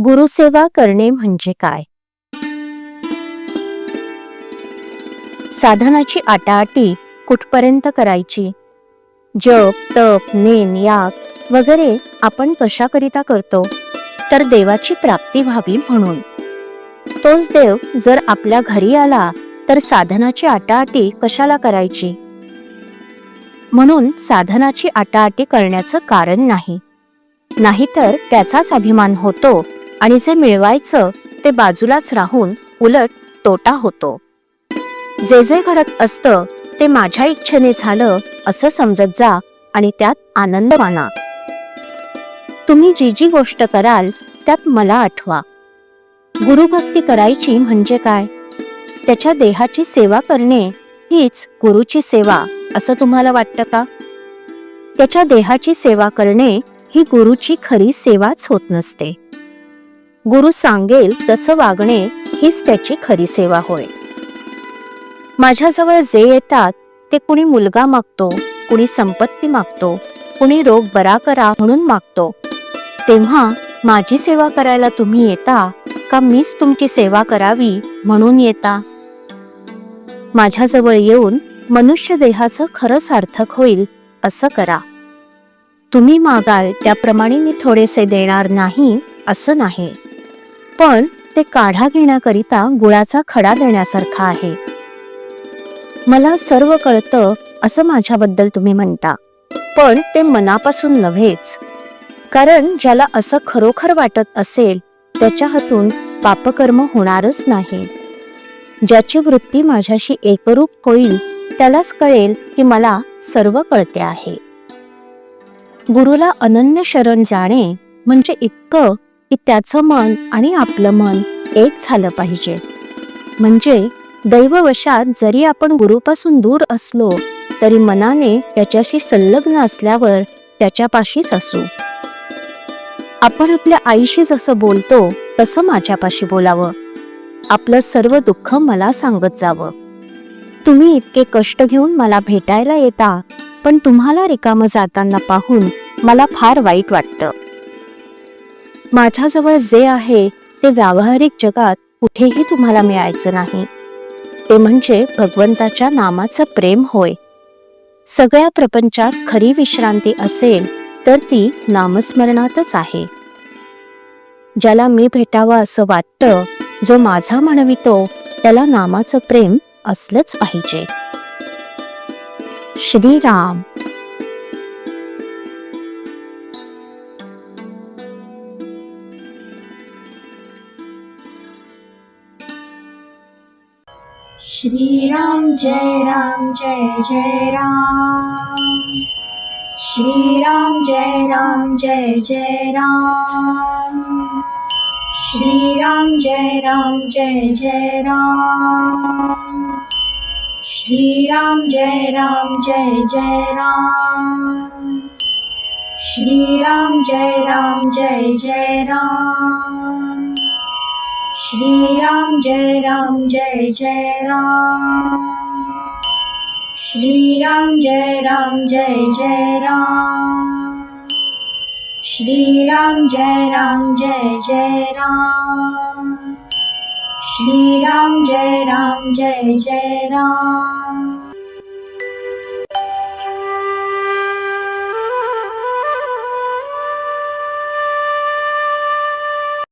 गुरुसेवा करणे म्हणजे काय? साधनाची आटाआटी कुठपर्यंत करायची? जप, तप, नेम, याग वगैरे आपण कशाकरिता करतो? तर देवाची प्राप्ती व्हावी म्हणून. तोच देव जर आपल्या घरी आला तर साधनाची आटाआटी कशाला करायची? म्हणून साधनाची आटाआटी करण्याचं कारण नाही. नाहीतर त्याचाच अभिमान होतो आणि जे मिळवायचं ते बाजूलाच राहून उलट तोटा होतो. जे जे घडत असतं ते माझ्या इच्छेने झालं असं समजत जा आणि त्यात आनंद माना. तुम्ही जी जी गोष्ट कराल त्यात मला आठवा. गुरुभक्ती करायची म्हणजे काय? त्याच्या देहाची सेवा करणे हीच गुरुची सेवा असं तुम्हाला वाटतं का? त्याच्या देहाची सेवा करणे ही गुरुची खरी सेवाच होत नसते. गुरु सांगेल तसं वागणे हीच त्याची खरी सेवा होय. माझ्याजवळ जे येतात ते कुणी मुलगा मागतो, कुणी संपत्ती मागतो, कुणी रोग बरा करा म्हणून मागतो. तेव्हा माझी सेवा करायला तुम्ही येता का मीच तुमची सेवा करावी म्हणून येता? माझ्याजवळ येऊन मनुष्य देहाचं खरं सार्थक होईल असं करा. तुम्ही मागाल त्याप्रमाणे मी थोडेसे देणार नाही असं नाही, पण ते काढा घेण्याकरिता गुळाचा खडा देण्यासारखा आहे. मला सर्व कळतं असं माझ्याबद्दल तुम्ही म्हणता, पण ते मनापासून नव्हेच. कारण ज्याला असं खरोखर वाटत असेल त्याच्या हातून पापकर्म होणारच नाही. ज्याची वृत्ती माझ्याशी एकरूप होईल त्यालाच कळेल की मला सर्व कळते आहे. गुरुला अनन्य शरण जाणे म्हणजे इतकं की त्याचं मन आणि आपलं मन एक झालं पाहिजे. म्हणजे दैववशात जरी आपण गुरुपासून दूर असलो तरी मनाने त्याच्याशी संलग्न असल्यावर त्याच्यापाशीच असू. आपण आपल्या आईशी जसं बोलतो तसं माझ्यापाशी बोलावं. आपलं सर्व दुःख मला सांगत जावं. तुम्ही इतके कष्ट घेऊन मला भेटायला येता, पण तुम्हाला रिकामं जाताना पाहून मला फार वाईट वाटतं. माझ्याजवळ जे आहे ते व्यावहारिक जगात कुठेही तुम्हाला मिळायचं नाही. ते म्हणजे भगवंताच्या नामाचं प्रेम होय. सगळ्या प्रपंचात खरी विश्रांती असेल तर ती नामस्मरणातच आहे. ज्याला मी भेटावं असं वाटतं, जो माझा म्हणवितो त्याला नामाचं प्रेम असलंच पाहिजे. श्रीराम. श्रीराम जय राम जय जय राम. श्रीराम जय राम जय जय राम. श्रीराम जय राम जय जय राम. श्रीराम जय राम जय जय राम. श्रीराम जय राम जय जय राम. श्रीराम जय राम जय जय राम. श्रीराम जय राम जय जय राम. श्रीराम जय राम जय जय राम. श्रीराम जय राम जय जय राम.